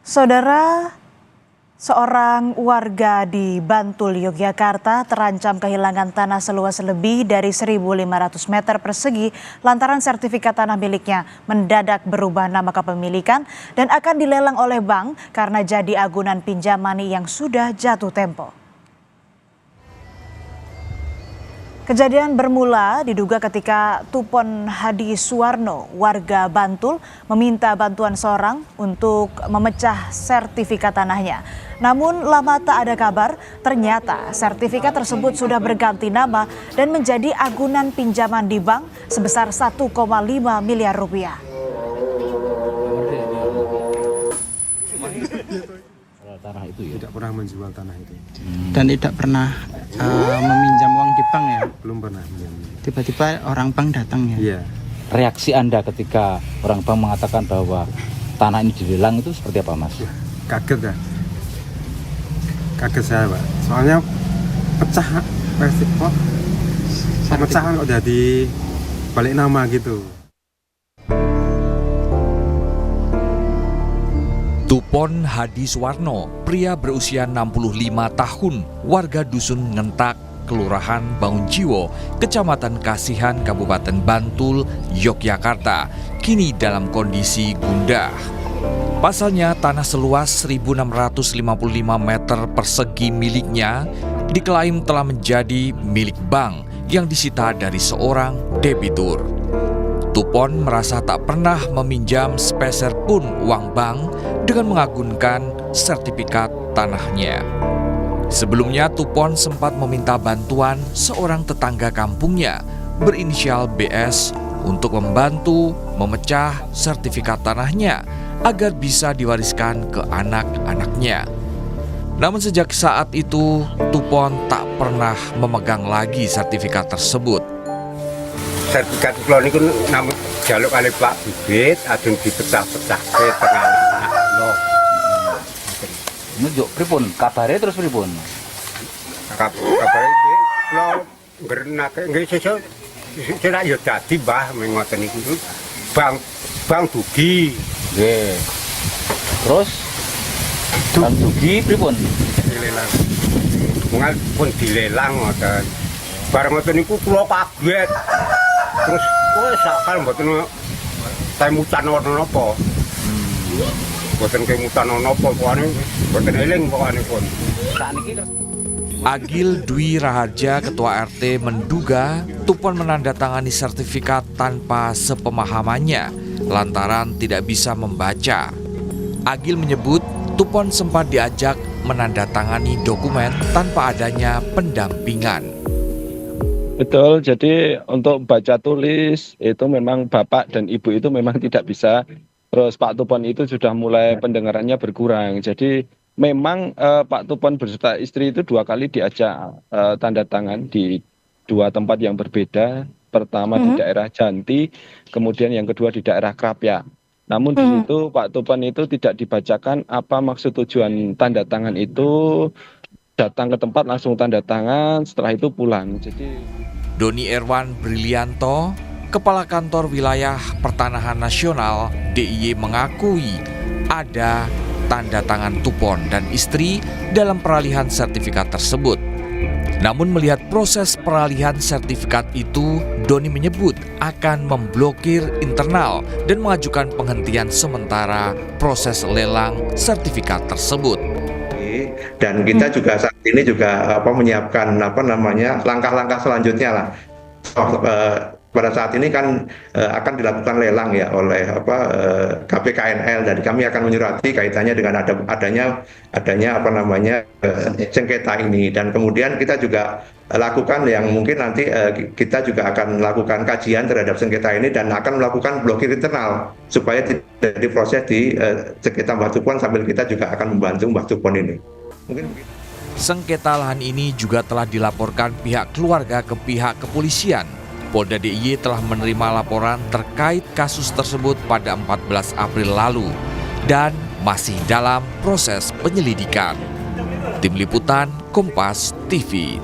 Saudara, seorang warga di Bantul, Yogyakarta terancam kehilangan tanah seluas lebih dari 1.500 meter persegi lantaran sertifikat tanah miliknya mendadak berubah nama kepemilikan dan akan dilelang oleh bank karena jadi agunan pinjaman yang sudah jatuh tempo. Kejadian bermula diduga ketika Tupon Hadi Suwarno, warga Bantul, meminta bantuan seorang untuk memecah sertifikat tanahnya. Namun lama tak ada kabar, ternyata sertifikat tersebut sudah berganti nama dan menjadi agunan pinjaman di bank sebesar 1,5 miliar rupiah. Tanah itu ya? Tidak pernah menjual tanah itu. Dan tidak pernah meminjam uang di bank ya? Belum pernah. Tiba-tiba orang bank datang ya? Iya. Reaksi Anda ketika orang bank mengatakan bahwa tanah ini dilelang itu seperti apa, Mas? Kaget ya. Kaget saya, Pak. Soalnya pecah plastik kok. Pecahan kok jadi balik nama gitu. Tupon Hadi Suwarno, pria berusia 65 tahun, warga Dusun Ngentak, Kelurahan Bangunjiwo, Kecamatan Kasihan, Kabupaten Bantul, Yogyakarta, kini dalam kondisi gundah. Pasalnya, tanah seluas 1.655 meter persegi miliknya diklaim telah menjadi milik bank yang disita dari seorang debitur. Tupon merasa tak pernah meminjam sepeser pun uang bank dengan mengagunkan sertifikat tanahnya. Sebelumnya, Tupon sempat meminta bantuan seorang tetangga kampungnya berinisial BS untuk membantu memecah sertifikat tanahnya agar bisa diwariskan ke anak-anaknya. Namun sejak saat itu, Tupon tak pernah memegang lagi sertifikat tersebut. Sertifikat kula niku namun jaluk kali Pak Bibit adun dipecah-pecah ke tengah loh. Nunjuk pripun? Kabare terus pripun? Kabare iki kula ngrenake nggih sesuk cerak yo dadi Mbah ngoten niku. Bang dugi. Nggih. Terus bang dugi pripun? Dilelang. Mungal pun dilelang ngoten. Bareng ngoten niku kula kaget. Terus wis sakal mboten temutan ana napa. Mboten kemutan ana napa pokokane mboten eling pokokane pun. Agil Dwi Raharja, Ketua RT, menduga Tupon menandatangani sertifikat tanpa sepemahamannya lantaran tidak bisa membaca. Agil menyebut Tupon sempat diajak menandatangani dokumen tanpa adanya pendampingan. Betul, jadi untuk baca tulis itu memang bapak dan ibu itu memang tidak bisa. Terus Pak Tupon itu sudah mulai pendengarannya berkurang. Jadi memang Pak Tupon beserta istri itu 2 kali diajak tanda tangan di 2 tempat yang berbeda. Pertama di daerah Janti, kemudian yang kedua di daerah Krapyak. Namun di situ Pak Tupon itu tidak dibacakan apa maksud tujuan tanda tangan itu. Datang ke tempat langsung tanda tangan, setelah itu pulang. Doni Erwan Brilianto, Kepala Kantor Wilayah Pertanahan Nasional DIY, mengakui ada tanda tangan Tupon dan istri dalam peralihan sertifikat tersebut. Namun melihat proses peralihan sertifikat itu, Doni menyebut akan memblokir internal dan mengajukan penghentian sementara proses lelang sertifikat tersebut. Dan kita juga saat ini juga menyiapkan langkah-langkah selanjutnya lah. Pada saat ini kan akan dilakukan lelang ya oleh KPKNL, dan kami akan menyurati kaitannya dengan adanya sengketa ini, dan kemudian kita juga lakukan yang mungkin nanti kita juga akan melakukan kajian terhadap sengketa ini dan akan melakukan blokir internal supaya tidak diproses di sengketa Mbah Tupon, sambil kita juga akan membantu Mbah Tupon ini. Sengketa lahan ini juga telah dilaporkan pihak keluarga ke pihak kepolisian. Polda DIY telah menerima laporan terkait kasus tersebut pada 14 April lalu dan masih dalam proses penyelidikan. Tim Liputan Kompas TV.